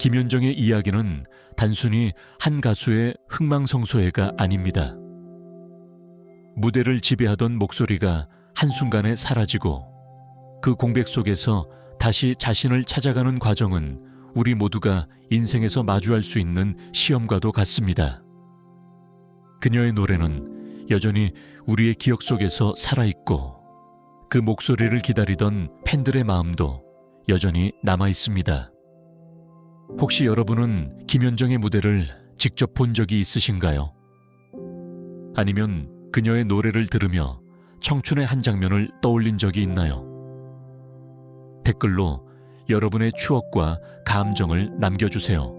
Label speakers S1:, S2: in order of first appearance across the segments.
S1: 김현정의 이야기는 단순히 한 가수의 흥망성쇠가 아닙니다. 무대를 지배하던 목소리가 한순간에 사라지고 그 공백 속에서 다시 자신을 찾아가는 과정은 우리 모두가 인생에서 마주할 수 있는 시험과도 같습니다. 그녀의 노래는 여전히 우리의 기억 속에서 살아있고 그 목소리를 기다리던 팬들의 마음도 여전히 남아있습니다. 혹시 여러분은 김현정의 무대를 직접 본 적이 있으신가요? 아니면 그녀의 노래를 들으며 청춘의 한 장면을 떠올린 적이 있나요? 댓글로 여러분의 추억과 감정을 남겨주세요.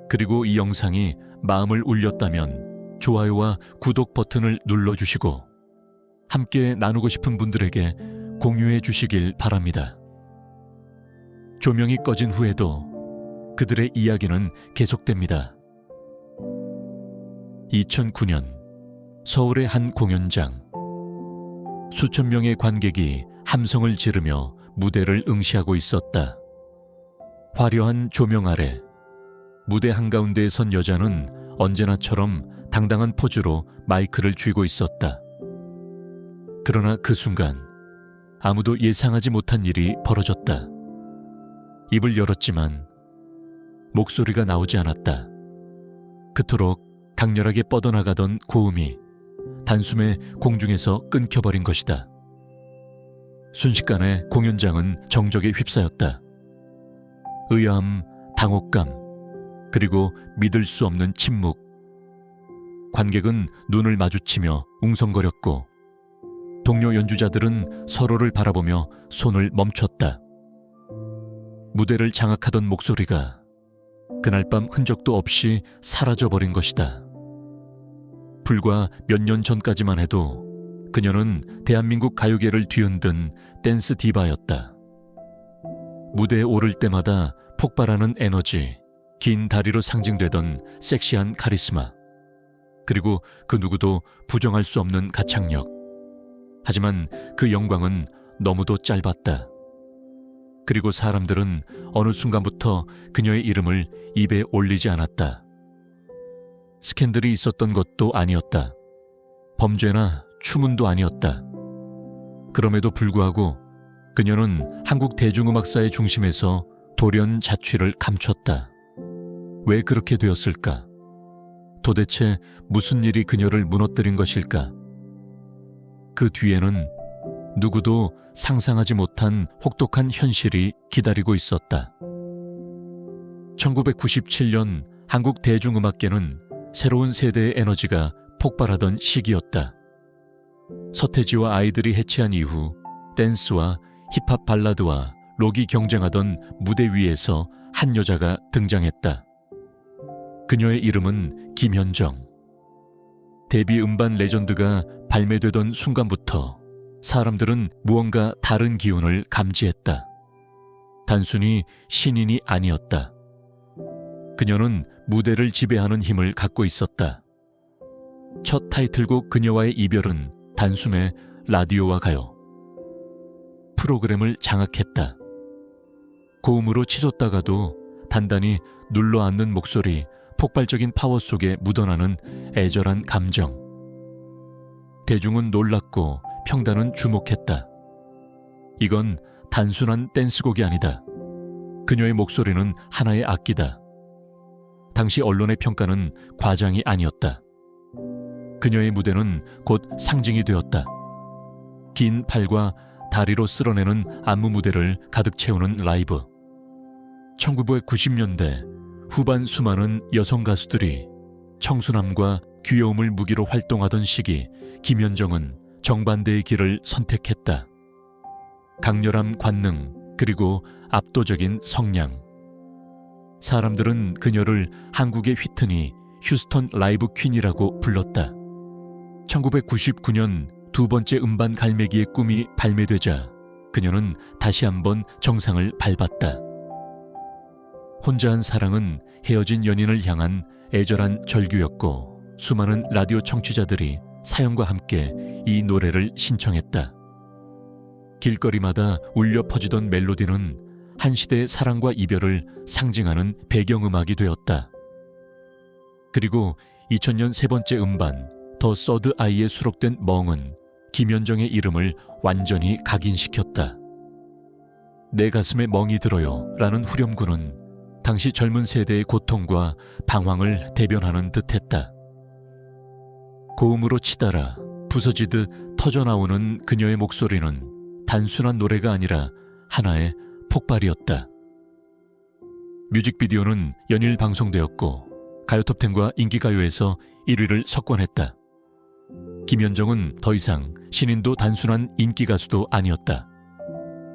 S1: 그리고 이 영상이 마음을 울렸다면 좋아요와 구독 버튼을 눌러주시고 함께 나누고 싶은 분들에게 공유해 주시길 바랍니다. 조명이 꺼진 후에도 그들의 이야기는 계속됩니다. 2009년 서울의 한 공연장. 수천 명의 관객이 함성을 지르며 무대를 응시하고 있었다. 화려한 조명 아래 무대 한가운데에 선 여자는 언제나처럼 당당한 포즈로 마이크를 쥐고 있었다. 그러나 그 순간 아무도 예상하지 못한 일이 벌어졌다. 입을 열었지만 목소리가 나오지 않았다. 그토록 강렬하게 뻗어나가던 고음이 단숨에 공중에서 끊겨버린 것이다. 순식간에 공연장은 정적에 휩싸였다. 의아함, 당혹감, 그리고 믿을 수 없는 침묵. 관객은 눈을 마주치며 웅성거렸고 동료 연주자들은 서로를 바라보며 손을 멈췄다. 무대를 장악하던 목소리가 그날 밤 흔적도 없이 사라져버린 것이다. 불과 몇 년 전까지만 해도 그녀는 대한민국 가요계를 뒤흔든 댄스 디바였다. 무대에 오를 때마다 폭발하는 에너지, 긴 다리로 상징되던 섹시한 카리스마, 그리고 그 누구도 부정할 수 없는 가창력. 하지만 그 영광은 너무도 짧았다. 그리고 사람들은 어느 순간부터 그녀의 이름을 입에 올리지 않았다. 스캔들이 있었던 것도 아니었다. 범죄나 추문도 아니었다. 그럼에도 불구하고 그녀는 한국 대중음악사의 중심에서 돌연 자취를 감췄다. 왜 그렇게 되었을까? 도대체 무슨 일이 그녀를 무너뜨린 것일까? 그 뒤에는 누구도 상상하지 못한 혹독한 현실이 기다리고 있었다. 1997년 한국 대중음악계는 새로운 세대의 에너지가 폭발하던 시기였다. 서태지와 아이들이 해체한 이후 댄스와 힙합 발라드와 록이 경쟁하던 무대 위에서 한 여자가 등장했다. 그녀의 이름은 김현정. 데뷔 음반 레전드가 발매되던 순간부터 사람들은 무언가 다른 기운을 감지했다. 단순히 신인이 아니었다. 그녀는 무대를 지배하는 힘을 갖고 있었다. 첫 타이틀곡 그녀와의 이별은 단숨에 라디오와 가요 프로그램을 장악했다. 고음으로 치솟다가도 단단히 눌러앉는 목소리, 폭발적인 파워 속에 묻어나는 애절한 감정. 대중은 놀랐고 평단은 주목했다. 이건 단순한 댄스곡이 아니다. 그녀의 목소리는 하나의 악기다. 당시 언론의 평가는 과장이 아니었다. 그녀의 무대는 곧 상징이 되었다. 긴 팔과 다리로 쓸어내는 안무 무대를 가득 채우는 라이브. 1990년대 후반 수많은 여성 가수들이 청순함과 귀여움을 무기로 활동하던 시기, 김현정은 정반대의 길을 선택했다. 강렬한 관능, 그리고 압도적인 성량. 사람들은 그녀를 한국의 휘트니, 휴스턴 라이브 퀸이라고 불렀다. 1999년 두 번째 음반 갈매기의 꿈이 발매되자 그녀는 다시 한번 정상을 밟았다. 혼자 한 사랑은 헤어진 연인을 향한 애절한 절규였고 수많은 라디오 청취자들이 사연과 함께 이 노래를 신청했다. 길거리마다 울려 퍼지던 멜로디는 한 시대의 사랑과 이별을 상징하는 배경음악이 되었다. 그리고 2000년 세 번째 음반 더 서드 아이에 수록된 멍은 김연정의 이름을 완전히 각인시켰다. 내 가슴에 멍이 들어요 라는 후렴구는 당시 젊은 세대의 고통과 방황을 대변하는 듯했다. 고음으로 치달아 부서지듯 터져나오는 그녀의 목소리는 단순한 노래가 아니라 하나의 폭발이었다. 뮤직비디오는 연일 방송되었고 가요톱10과 인기가요에서 1위를 석권했다. 김연정은 더 이상 신인도 단순한 인기 가수도 아니었다.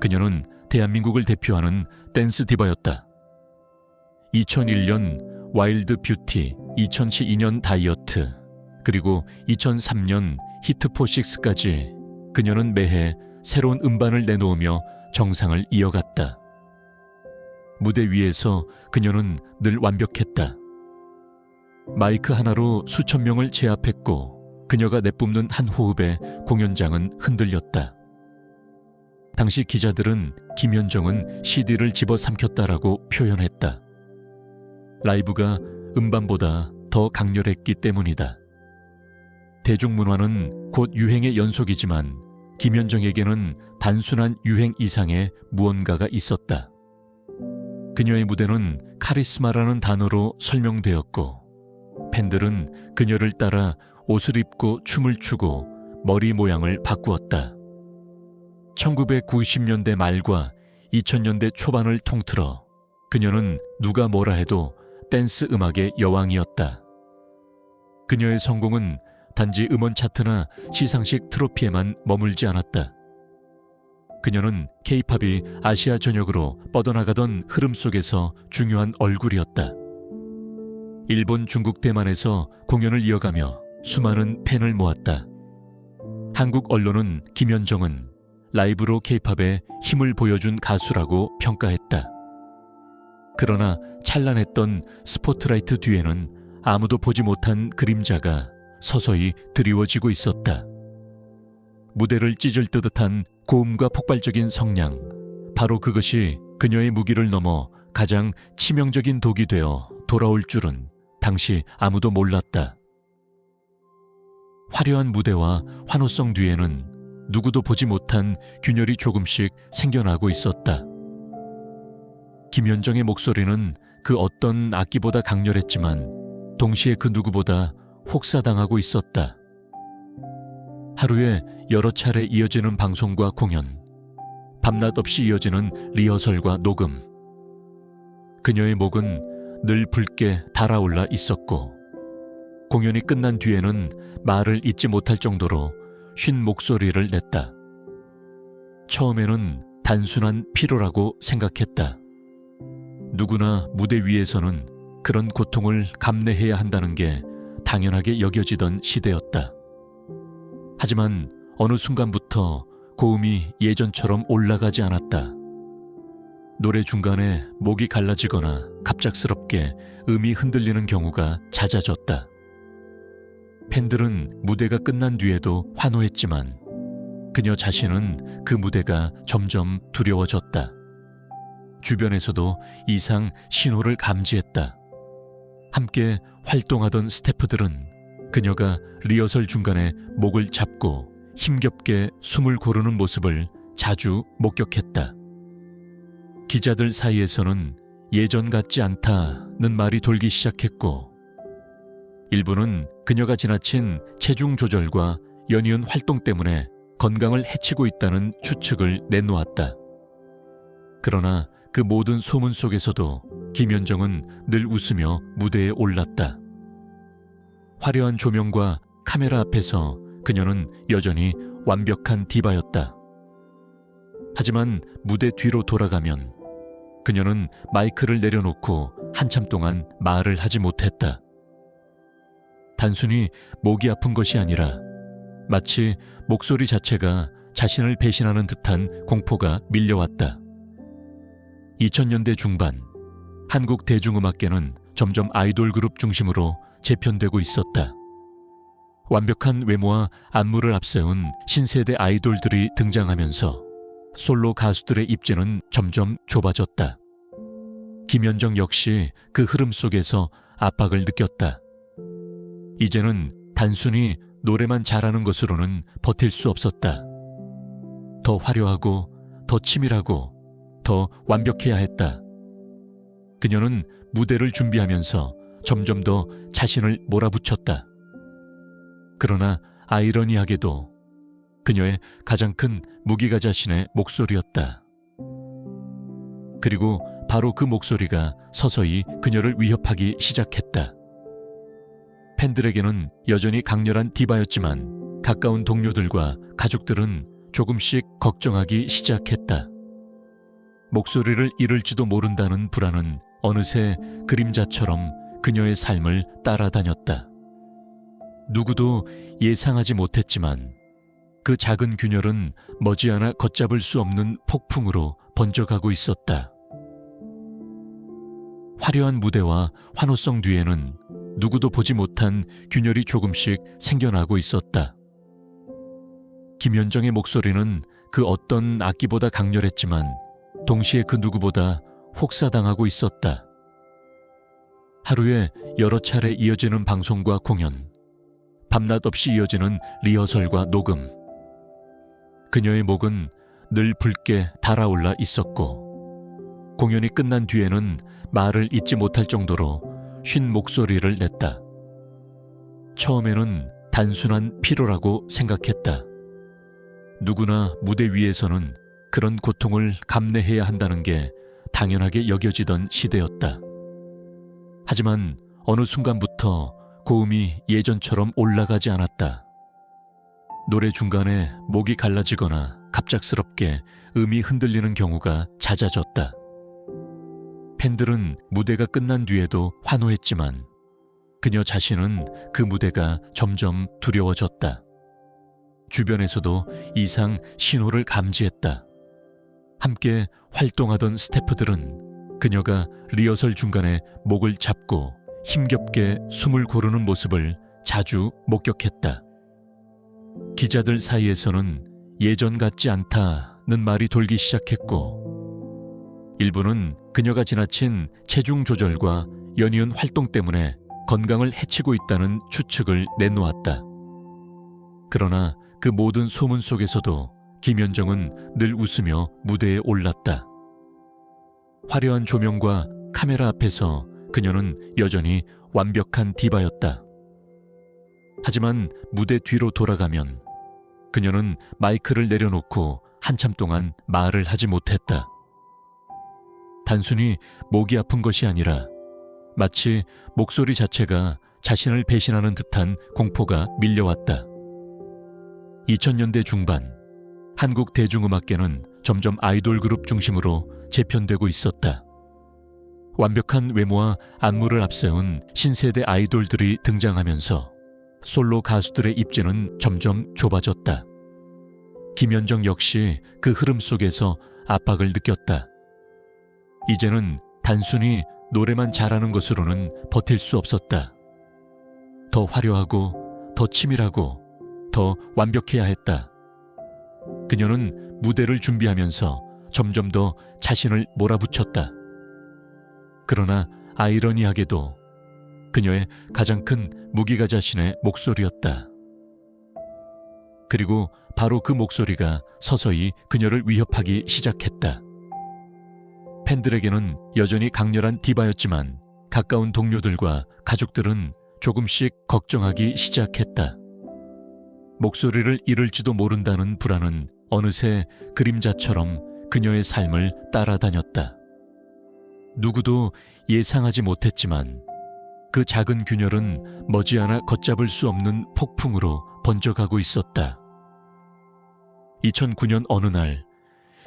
S1: 그녀는 대한민국을 대표하는 댄스 디바였다. 2001년 와일드 뷰티, 2012년 다이어트, 그리고 2003년 히트포식스까지 그녀는 매해 새로운 음반을 내놓으며 정상을 이어갔다. 무대 위에서 그녀는 늘 완벽했다. 마이크 하나로 수천 명을 제압했고 그녀가 내뿜는 한 호흡에 공연장은 흔들렸다. 당시 기자들은 김연정은 CD를 집어삼켰다라고 표현했다. 라이브가 음반보다 더 강렬했기 때문이다. 대중문화는 곧 유행의 연속이지만 김연정에게는 단순한 유행 이상의 무언가가 있었다. 그녀의 무대는 카리스마라는 단어로 설명되었고 팬들은 그녀를 따라 옷을 입고 춤을 추고 머리 모양을 바꾸었다. 1990년대 말과 2000년대 초반을 통틀어 그녀는 누가 뭐라 해도 댄스 음악의 여왕이었다. 그녀의 성공은 단지 음원 차트나 시상식 트로피에만 머물지 않았다. 그녀는 K-팝이 아시아 전역으로 뻗어나가던 흐름 속에서 중요한 얼굴이었다. 일본, 중국, 대만에서 공연을 이어가며 수많은 팬을 모았다. 한국 언론은 김연정은 라이브로 K-팝에 힘을 보여준 가수라고 평가했다. 그러나 찬란했던 스포트라이트 뒤에는 아무도 보지 못한 그림자가 서서히 드리워지고 있었다. 무대를 찢을 듯한 고음과 폭발적인 성량, 바로 그것이 그녀의 무기를 넘어 가장 치명적인 독이 되어 돌아올 줄은 당시 아무도 몰랐다. 화려한 무대와 환호성 뒤에는 누구도 보지 못한 균열이 조금씩 생겨나고 있었다. 김연정의 목소리는 그 어떤 악기보다 강렬했지만 동시에 그 누구보다 혹사당하고 있었다. 하루에 여러 차례 이어지는 방송과 공연, 밤낮 없이 이어지는 리허설과 녹음. 그녀의 목은 늘 붉게 달아올라 있었고 공연이 끝난 뒤에는 말을 잇지 못할 정도로 쉰 목소리를 냈다. 처음에는 단순한 피로라고 생각했다. 누구나 무대 위에서는 그런 고통을 감내해야 한다는 게 당연하게 여겨지던 시대였다. 하지만 어느 순간부터 고음이 예전처럼 올라가지 않았다. 노래 중간에 목이 갈라지거나 갑작스럽게 음이 흔들리는 경우가 잦아졌다. 팬들은 무대가 끝난 뒤에도 환호했지만 그녀 자신은 그 무대가 점점 두려워졌다. 주변에서도 이상 신호를 감지했다. 함께 활동하던 스태프들은 그녀가 리허설 중간에 목을 잡고 힘겹게 숨을 고르는 모습을 자주 목격했다. 기자들 사이에서는 예전 같지 않다는 말이 돌기 시작했고 일부는 그녀가 지나친 체중 조절과 연이은 활동 때문에 건강을 해치고 있다는 추측을 내놓았다. 그러나 그 모든 소문 속에서도 김연정은 늘 웃으며 무대에 올랐다. 화려한 조명과 카메라 앞에서 그녀는 여전히 완벽한 디바였다. 하지만 무대 뒤로 돌아가면 그녀는 마이크를 내려놓고 한참 동안 말을 하지 못했다. 단순히 목이 아픈 것이 아니라 마치 목소리 자체가 자신을 배신하는 듯한 공포가 밀려왔다. 2000년대 중반, 한국 대중음악계는 점점 아이돌 그룹 중심으로 재편되고 있었다. 완벽한 외모와 안무를 앞세운 신세대 아이돌들이 등장하면서 솔로 가수들의 입지는 점점 좁아졌다. 김연정 역시 그 흐름 속에서 압박을 느꼈다. 이제는 단순히 노래만 잘하는 것으로는 버틸 수 없었다. 더 화려하고 더 치밀하고 더 완벽해야 했다. 그녀는 무대를 준비하면서 점점 더 자신을 몰아붙였다. 그러나 아이러니하게도 그녀의 가장 큰 무기가 자신의 목소리였다. 그리고 바로 그 목소리가 서서히 그녀를 위협하기 시작했다. 팬들에게는 여전히 강렬한 디바였지만 가까운 동료들과 가족들은 조금씩 걱정하기 시작했다. 목소리를 잃을지도 모른다는 불안은 어느새 그림자처럼 그녀의 삶을 따라다녔다. 누구도 예상하지 못했지만 그 작은 균열은 머지않아 걷잡을 수 없는 폭풍으로 번져가고 있었다. 화려한 무대와 환호성 뒤에는 누구도 보지 못한 균열이 조금씩 생겨나고 있었다. 김연정의 목소리는 그 어떤 악기보다 강렬했지만 동시에 그 누구보다 혹사당하고 있었다. 하루에 여러 차례 이어지는 방송과 공연, 밤낮 없이 이어지는 리허설과 녹음. 그녀의 목은 늘 붉게 달아올라 있었고 공연이 끝난 뒤에는 말을 잇지 못할 정도로 쉰 목소리를 냈다. 처음에는 단순한 피로라고 생각했다. 누구나 무대 위에서는 그런 고통을 감내해야 한다는 게 당연하게 여겨지던 시대였다. 하지만 어느 순간부터 고음이 예전처럼 올라가지 않았다. 노래 중간에 목이 갈라지거나 갑작스럽게 음이 흔들리는 경우가 잦아졌다. 팬들은 무대가 끝난 뒤에도 환호했지만 그녀 자신은 그 무대가 점점 두려워졌다. 주변에서도 이상 신호를 감지했다. 함께 활동하던 스태프들은 그녀가 리허설 중간에 목을 잡고 힘겹게 숨을 고르는 모습을 자주 목격했다. 기자들 사이에서는 예전 같지 않다는 말이 돌기 시작했고 일부는 그녀가 지나친 체중 조절과 연이은 활동 때문에 건강을 해치고 있다는 추측을 내놓았다. 그러나 그 모든 소문 속에서도 김연정은 늘 웃으며 무대에 올랐다. 화려한 조명과 카메라 앞에서 그녀는 여전히 완벽한 디바였다. 하지만 무대 뒤로 돌아가면 그녀는 마이크를 내려놓고 한참 동안 말을 하지 못했다. 단순히 목이 아픈 것이 아니라 마치 목소리 자체가 자신을 배신하는 듯한 공포가 밀려왔다. 2000년대 중반, 한국 대중음악계는 점점 아이돌 그룹 중심으로 재편되고 있었다. 완벽한 외모와 안무를 앞세운 신세대 아이돌들이 등장하면서 솔로 가수들의 입지는 점점 좁아졌다. 김연정 역시 그 흐름 속에서 압박을 느꼈다. 이제는 단순히 노래만 잘하는 것으로는 버틸 수 없었다. 더 화려하고 더 치밀하고 더 완벽해야 했다. 그녀는 무대를 준비하면서 점점 더 자신을 몰아붙였다. 그러나 아이러니하게도 그녀의 가장 큰 무기가 자신의 목소리였다. 그리고 바로 그 목소리가 서서히 그녀를 위협하기 시작했다. 팬들에게는 여전히 강렬한 디바였지만 가까운 동료들과 가족들은 조금씩 걱정하기 시작했다. 목소리를 잃을지도 모른다는 불안은 어느새 그림자처럼 그녀의 삶을 따라다녔다. 누구도 예상하지 못했지만 그 작은 균열은 머지않아 걷잡을 수 없는 폭풍으로 번져가고 있었다. 2009년 어느 날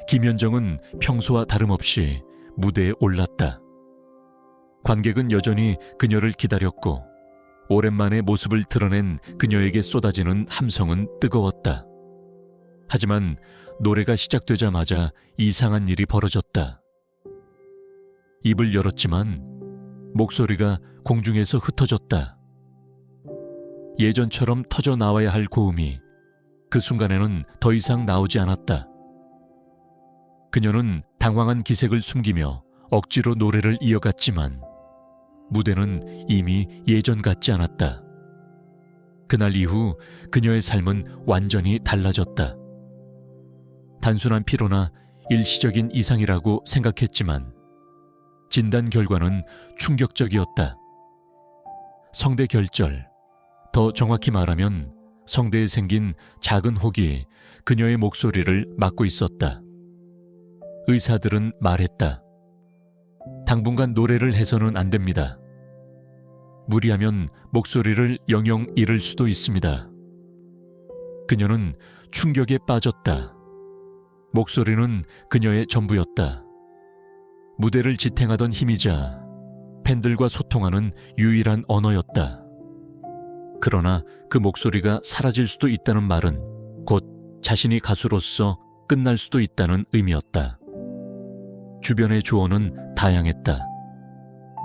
S1: 김연정은 평소와 다름없이 무대에 올랐다. 관객은 여전히 그녀를 기다렸고 오랜만에 모습을 드러낸 그녀에게 쏟아지는 함성은 뜨거웠다. 하지만 노래가 시작되자마자 이상한 일이 벌어졌다. 입을 열었지만 목소리가 공중에서 흩어졌다. 예전처럼 터져 나와야 할 고음이 그 순간에는 더 이상 나오지 않았다. 그녀는 당황한 기색을 숨기며 억지로 노래를 이어갔지만 무대는 이미 예전 같지 않았다. 그날 이후 그녀의 삶은 완전히 달라졌다. 단순한 피로나 일시적인 이상이라고 생각했지만 진단 결과는 충격적이었다. 성대 결절, 더 정확히 말하면 성대에 생긴 작은 혹이 그녀의 목소리를 막고 있었다. 의사들은 말했다. 당분간 노래를 해서는 안 됩니다. 무리하면 목소리를 영영 잃을 수도 있습니다. 그녀는 충격에 빠졌다. 목소리는 그녀의 전부였다. 무대를 지탱하던 힘이자 팬들과 소통하는 유일한 언어였다. 그러나 그 목소리가 사라질 수도 있다는 말은 곧 자신이 가수로서 끝날 수도 있다는 의미였다. 주변의 조언은 다양했다.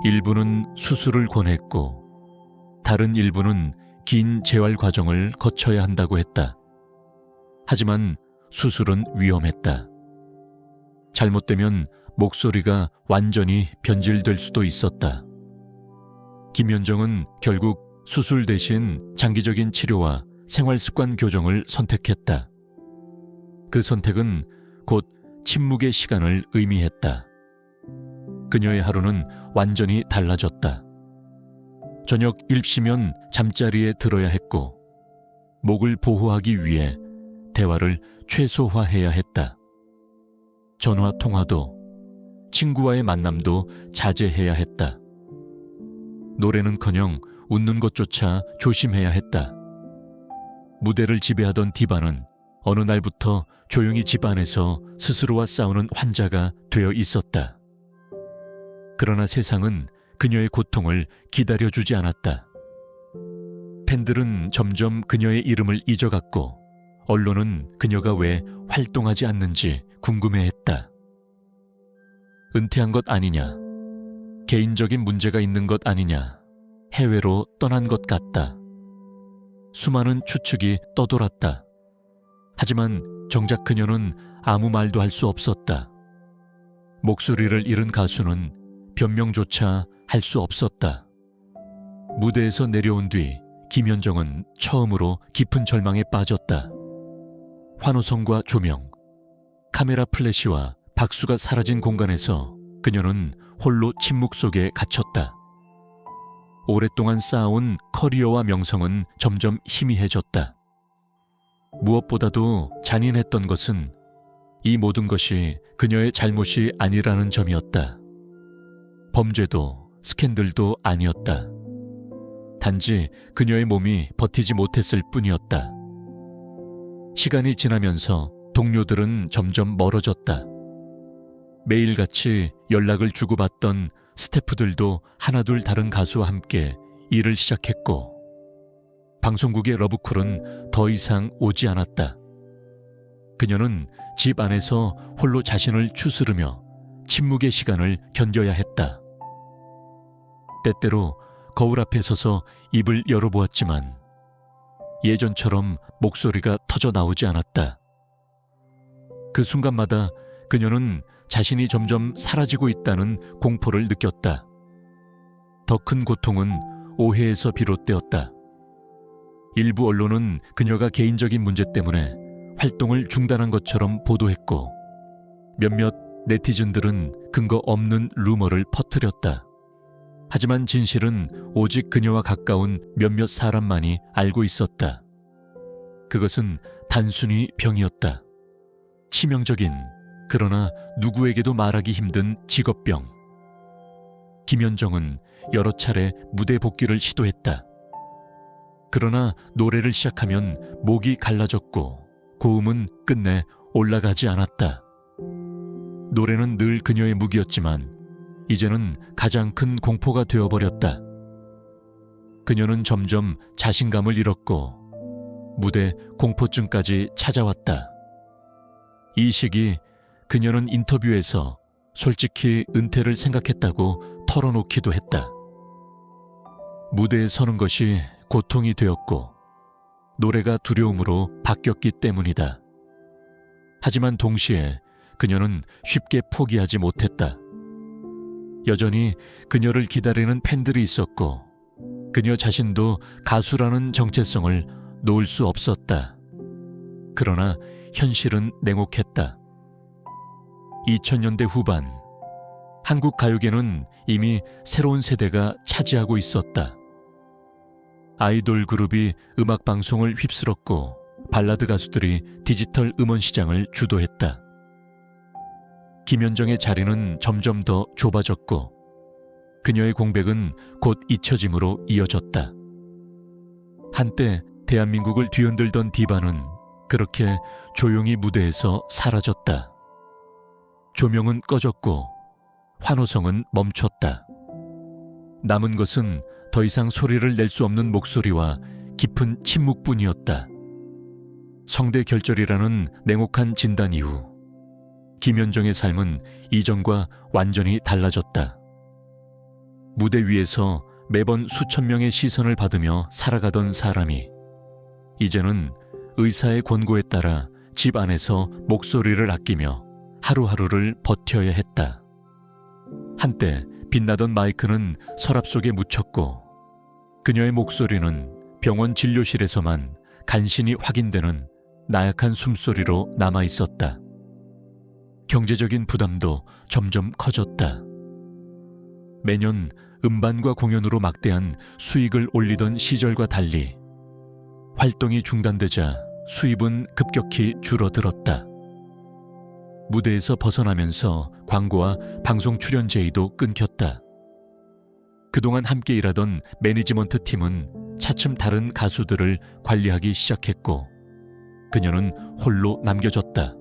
S1: 일부는 수술을 권했고 다른 일부는 긴 재활 과정을 거쳐야 한다고 했다. 하지만 수술은 위험했다. 잘못되면 목소리가 완전히 변질될 수도 있었다. 김연정은 결국 수술 대신 장기적인 치료와 생활습관 교정을 선택했다. 그 선택은 곧 침묵의 시간을 의미했다. 그녀의 하루는 완전히 달라졌다. 저녁 7시면 잠자리에 들어야 했고 목을 보호하기 위해 대화를 최소화해야 했다. 전화 통화도 친구와의 만남도 자제해야 했다. 노래는커녕 웃는 것조차 조심해야 했다. 무대를 지배하던 디바는 어느 날부터 조용히 집 안에서 스스로와 싸우는 환자가 되어 있었다. 그러나 세상은 그녀의 고통을 기다려주지 않았다. 팬들은 점점 그녀의 이름을 잊어갔고 언론은 그녀가 왜 활동하지 않는지 궁금해했다. 은퇴한 것 아니냐, 개인적인 문제가 있는 것 아니냐, 해외로 떠난 것 같다. 수많은 추측이 떠돌았다. 하지만 정작 그녀는 아무 말도 할 수 없었다. 목소리를 잃은 가수는 변명조차 할 수 없었다. 무대에서 내려온 뒤 김연정은 처음으로 깊은 절망에 빠졌다. 환호성과 조명, 카메라 플래시와 박수가 사라진 공간에서 그녀는 홀로 침묵 속에 갇혔다. 오랫동안 쌓아온 커리어와 명성은 점점 희미해졌다. 무엇보다도 잔인했던 것은 이 모든 것이 그녀의 잘못이 아니라는 점이었다. 범죄도 스캔들도 아니었다. 단지 그녀의 몸이 버티지 못했을 뿐이었다. 시간이 지나면서 동료들은 점점 멀어졌다. 매일같이 연락을 주고받던 스태프들도 하나둘 다른 가수와 함께 일을 시작했고 방송국의 러브콜은 더 이상 오지 않았다. 그녀는 집 안에서 홀로 자신을 추스르며 침묵의 시간을 견뎌야 했다. 때때로 거울 앞에 서서 입을 열어보았지만 예전처럼 목소리가 터져 나오지 않았다. 그 순간마다 그녀는 자신이 점점 사라지고 있다는 공포를 느꼈다. 더 큰 고통은 오해에서 비롯되었다. 일부 언론은 그녀가 개인적인 문제 때문에 활동을 중단한 것처럼 보도했고 몇몇 네티즌들은 근거 없는 루머를 퍼뜨렸다. 하지만 진실은 오직 그녀와 가까운 몇몇 사람만이 알고 있었다. 그것은 단순히 병이었다. 치명적인, 그러나 누구에게도 말하기 힘든 직업병. 김연정은 여러 차례 무대 복귀를 시도했다. 그러나 노래를 시작하면 목이 갈라졌고 고음은 끝내 올라가지 않았다. 노래는 늘 그녀의 무기였지만 이제는 가장 큰 공포가 되어버렸다. 그녀는 점점 자신감을 잃었고 무대 공포증까지 찾아왔다. 이 시기 그녀는 인터뷰에서 솔직히 은퇴를 생각했다고 털어놓기도 했다. 무대에 서는 것이 고통이 되었고 노래가 두려움으로 바뀌었기 때문이다. 하지만 동시에 그녀는 쉽게 포기하지 못했다. 여전히 그녀를 기다리는 팬들이 있었고 그녀 자신도 가수라는 정체성을 놓을 수 없었다. 그러나 현실은 냉혹했다. 2000년대 후반, 한국 가요계는 이미 새로운 세대가 차지하고 있었다. 아이돌 그룹이 음악 방송을 휩쓸었고 발라드 가수들이 디지털 음원 시장을 주도했다. 김연정의 자리는 점점 더 좁아졌고 그녀의 공백은 곧 잊혀짐으로 이어졌다. 한때 대한민국을 뒤흔들던 디바는 그렇게 조용히 무대에서 사라졌다. 조명은 꺼졌고 환호성은 멈췄다. 남은 것은 더 이상 소리를 낼 수 없는 목소리와 깊은 침묵뿐이었다. 성대 결절이라는 냉혹한 진단 이후 김연정의 삶은 이전과 완전히 달라졌다. 무대 위에서 매번 수천 명의 시선을 받으며 살아가던 사람이 이제는 의사의 권고에 따라 집 안에서 목소리를 아끼며 하루하루를 버텨야 했다. 한때 빛나던 마이크는 서랍 속에 묻혔고 그녀의 목소리는 병원 진료실에서만 간신히 확인되는 나약한 숨소리로 남아있었다. 경제적인 부담도 점점 커졌다. 매년 음반과 공연으로 막대한 수익을 올리던 시절과 달리 활동이 중단되자 수입은 급격히 줄어들었다. 무대에서 벗어나면서 광고와 방송 출연 제의도 끊겼다. 그동안 함께 일하던 매니지먼트 팀은 차츰 다른 가수들을 관리하기 시작했고 그녀는 홀로 남겨졌다.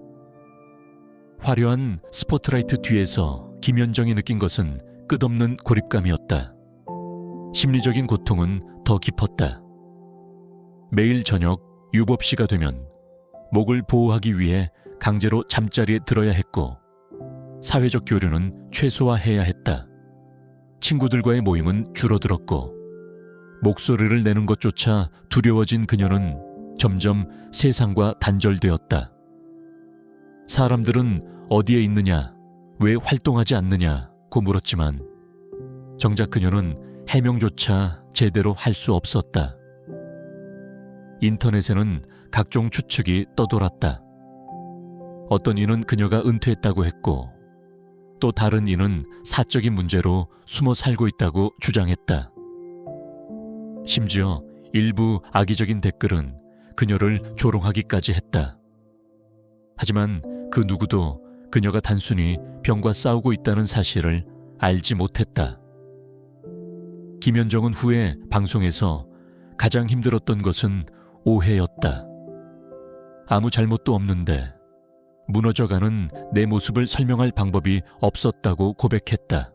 S1: 화려한 스포트라이트 뒤에서 김연정이 느낀 것은 끝없는 고립감이었다. 심리적인 고통은 더 깊었다. 매일 저녁 유법시가 되면 목을 보호하기 위해 강제로 잠자리에 들어야 했고 사회적 교류는 최소화해야 했다. 친구들과의 모임은 줄어들었고 목소리를 내는 것조차 두려워진 그녀는 점점 세상과 단절되었다. 사람들은 어디에 있느냐, 왜 활동하지 않느냐고 물었지만 정작 그녀는 해명조차 제대로 할 수 없었다. 인터넷에는 각종 추측이 떠돌았다. 어떤 이는 그녀가 은퇴했다고 했고 또 다른 이는 사적인 문제로 숨어 살고 있다고 주장했다. 심지어 일부 악의적인 댓글은 그녀를 조롱하기까지 했다. 하지만 그 누구도 그녀가 단순히 병과 싸우고 있다는 사실을 알지 못했다. 김연정은 후에 방송에서 가장 힘들었던 것은 오해였다. 아무 잘못도 없는데 무너져가는 내 모습을 설명할 방법이 없었다고 고백했다.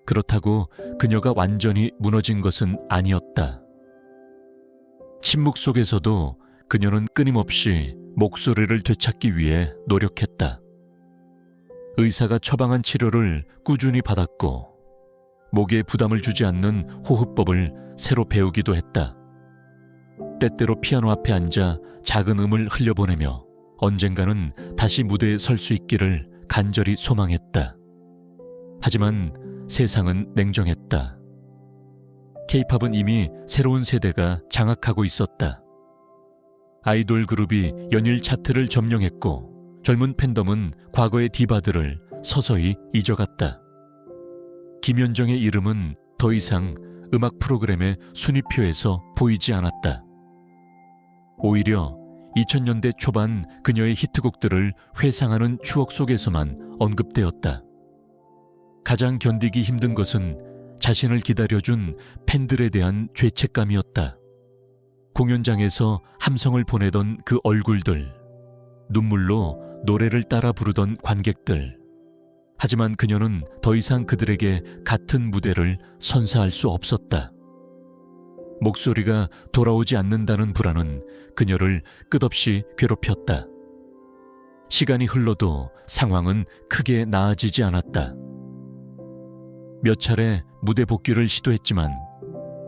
S1: 그렇다고 그녀가 완전히 무너진 것은 아니었다. 침묵 속에서도 그녀는 끊임없이 목소리를 되찾기 위해 노력했다. 의사가 처방한 치료를 꾸준히 받았고 목에 부담을 주지 않는 호흡법을 새로 배우기도 했다. 때때로 피아노 앞에 앉아 작은 음을 흘려보내며 언젠가는 다시 무대에 설 수 있기를 간절히 소망했다. 하지만 세상은 냉정했다. K-팝은 이미 새로운 세대가 장악하고 있었다. 아이돌 그룹이 연일 차트를 점령했고 젊은 팬덤은 과거의 디바들을 서서히 잊어갔다. 김연정의 이름은 더 이상 음악 프로그램의 순위표에서 보이지 않았다. 오히려 2000년대 초반 그녀의 히트곡들을 회상하는 추억 속에서만 언급되었다. 가장 견디기 힘든 것은 자신을 기다려준 팬들에 대한 죄책감이었다. 공연장에서 함성을 보내던 그 얼굴들, 눈물로 노래를 따라 부르던 관객들. 하지만 그녀는 더 이상 그들에게 같은 무대를 선사할 수 없었다. 목소리가 돌아오지 않는다는 불안은 그녀를 끝없이 괴롭혔다. 시간이 흘러도 상황은 크게 나아지지 않았다. 몇 차례 무대 복귀를 시도했지만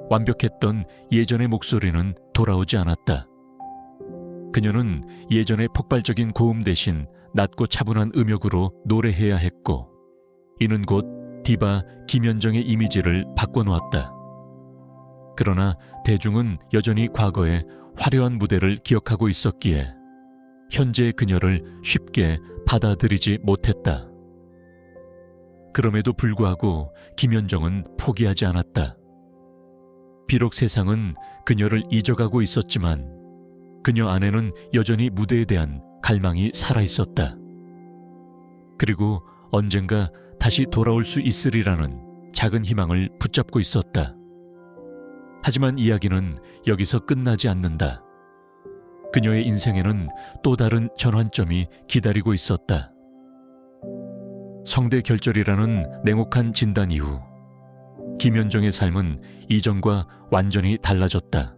S1: 완벽했던 예전의 목소리는 돌아오지 않았다. 그녀는 예전의 폭발적인 고음 대신 낮고 차분한 음역으로 노래해야 했고, 이는 곧 디바 김연정의 이미지를 바꿔놓았다. 그러나 대중은 여전히 과거의 화려한 무대를 기억하고 있었기에 현재의 그녀를 쉽게 받아들이지 못했다. 그럼에도 불구하고 김연정은 포기하지 않았다. 비록 세상은 그녀를 잊어가고 있었지만 그녀 안에는 여전히 무대에 대한 갈망이 살아있었다. 그리고 언젠가 다시 돌아올 수 있으리라는 작은 희망을 붙잡고 있었다. 하지만 이야기는 여기서 끝나지 않는다. 그녀의 인생에는 또 다른 전환점이 기다리고 있었다. 성대결절이라는 냉혹한 진단 이후 김연정의 삶은 이전과 완전히 달라졌다.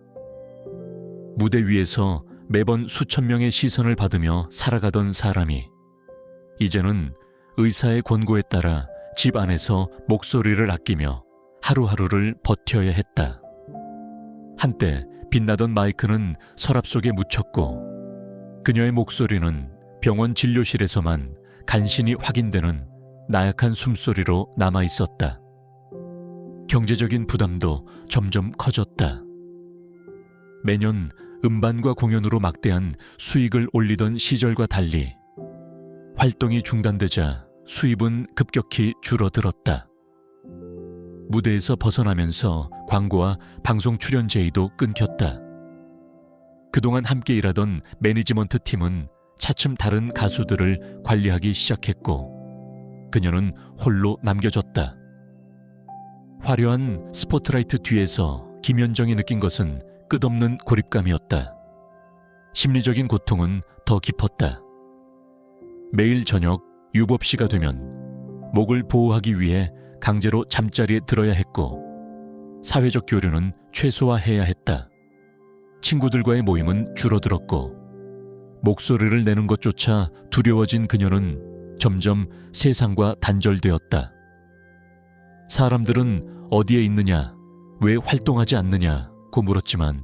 S1: 무대 위에서 매번 수천 명의 시선을 받으며 살아가던 사람이 이제는 의사의 권고에 따라 집 안에서 목소리를 아끼며 하루하루를 버텨야 했다. 한때 빛나던 마이크는 서랍 속에 묻혔고 그녀의 목소리는 병원 진료실에서만 간신히 확인되는 나약한 숨소리로 남아있었다. 경제적인 부담도 점점 커졌다. 매년 음반과 공연으로 막대한 수익을 올리던 시절과 달리 활동이 중단되자 수입은 급격히 줄어들었다. 무대에서 벗어나면서 광고와 방송 출연 제의도 끊겼다. 그동안 함께 일하던 매니지먼트 팀은 차츰 다른 가수들을 관리하기 시작했고 그녀는 홀로 남겨졌다. 화려한 스포트라이트 뒤에서 김연정이 느낀 것은 끝없는 고립감이었다. 심리적인 고통은 더 깊었다. 매일 저녁 유법시가 되면 목을 보호하기 위해 강제로 잠자리에 들어야 했고 사회적 교류는 최소화해야 했다. 친구들과의 모임은 줄어들었고 목소리를 내는 것조차 두려워진 그녀는 점점 세상과 단절되었다. 사람들은 어디에 있느냐, 왜 활동하지 않느냐고 물었지만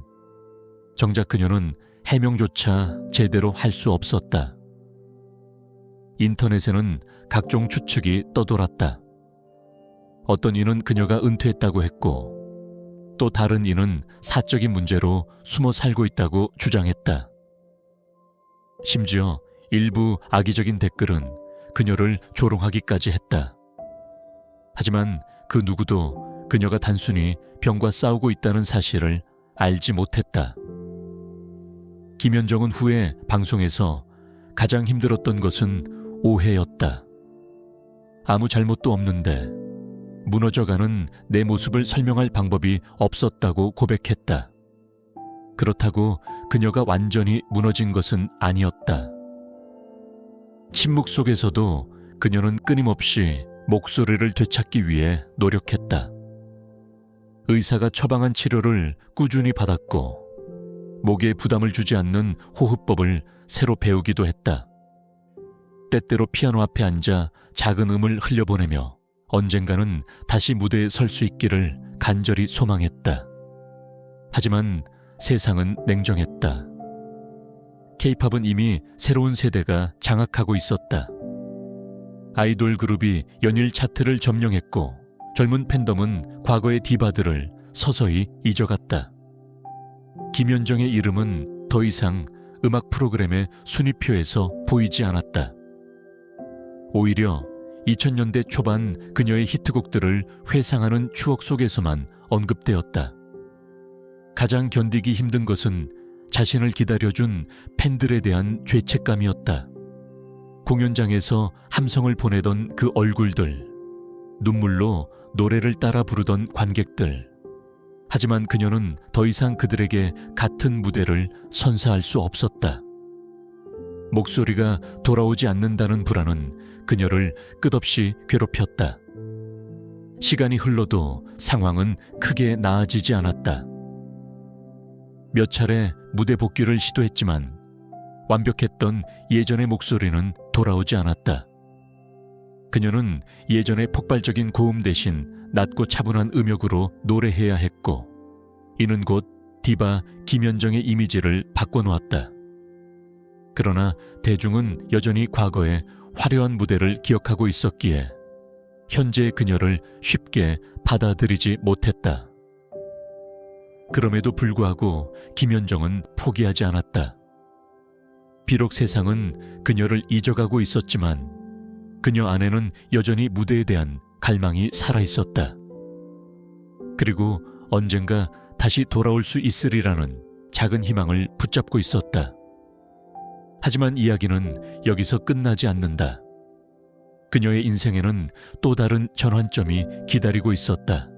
S1: 정작 그녀는 해명조차 제대로 할 수 없었다. 인터넷에는 각종 추측이 떠돌았다. 어떤 이는 그녀가 은퇴했다고 했고 또 다른 이는 사적인 문제로 숨어 살고 있다고 주장했다. 심지어 일부 악의적인 댓글은 그녀를 조롱하기까지 했다. 하지만 그 누구도 그녀가 단순히 병과 싸우고 있다는 사실을 알지 못했다. 김연정은 후에 방송에서 가장 힘들었던 것은 오해였다. 아무 잘못도 없는데 무너져가는 내 모습을 설명할 방법이 없었다고 고백했다. 그렇다고 그녀가 완전히 무너진 것은 아니었다. 침묵 속에서도 그녀는 끊임없이 목소리를 되찾기 위해 노력했다. 의사가 처방한 치료를 꾸준히 받았고 목에 부담을 주지 않는 호흡법을 새로 배우기도 했다. 때때로 피아노 앞에 앉아 작은 음을 흘려보내며 언젠가는 다시 무대에 설 수 있기를 간절히 소망했다. 하지만 세상은 냉정했다. K-팝은 이미 새로운 세대가 장악하고 있었다. 아이돌 그룹이 연일 차트를 점령했고 젊은 팬덤은 과거의 디바들을 서서히 잊어갔다. 김연정의 이름은 더 이상 음악 프로그램의 순위표에서 보이지 않았다. 오히려 2000년대 초반 그녀의 히트곡들을 회상하는 추억 속에서만 언급되었다. 가장 견디기 힘든 것은 자신을 기다려준 팬들에 대한 죄책감이었다. 공연장에서 함성을 보내던 그 얼굴들, 눈물로 노래를 따라 부르던 관객들. 하지만 그녀는 더 이상 그들에게 같은 무대를 선사할 수 없었다. 목소리가 돌아오지 않는다는 불안은 그녀를 끝없이 괴롭혔다. 시간이 흘러도 상황은 크게 나아지지 않았다. 몇 차례 무대 복귀를 시도했지만 완벽했던 예전의 목소리는 돌아오지 않았다. 그녀는 예전의 폭발적인 고음 대신 낮고 차분한 음역으로 노래해야 했고 이는 곧 디바 김연정의 이미지를 바꿔놓았다. 그러나 대중은 여전히 과거의 화려한 무대를 기억하고 있었기에 현재의 그녀를 쉽게 받아들이지 못했다. 그럼에도 불구하고 김현정은 포기하지 않았다. 비록 세상은 그녀를 잊어가고 있었지만 그녀 안에는 여전히 무대에 대한 갈망이 살아있었다. 그리고 언젠가 다시 돌아올 수 있으리라는 작은 희망을 붙잡고 있었다. 하지만 이야기는 여기서 끝나지 않는다. 그녀의 인생에는 또 다른 전환점이 기다리고 있었다.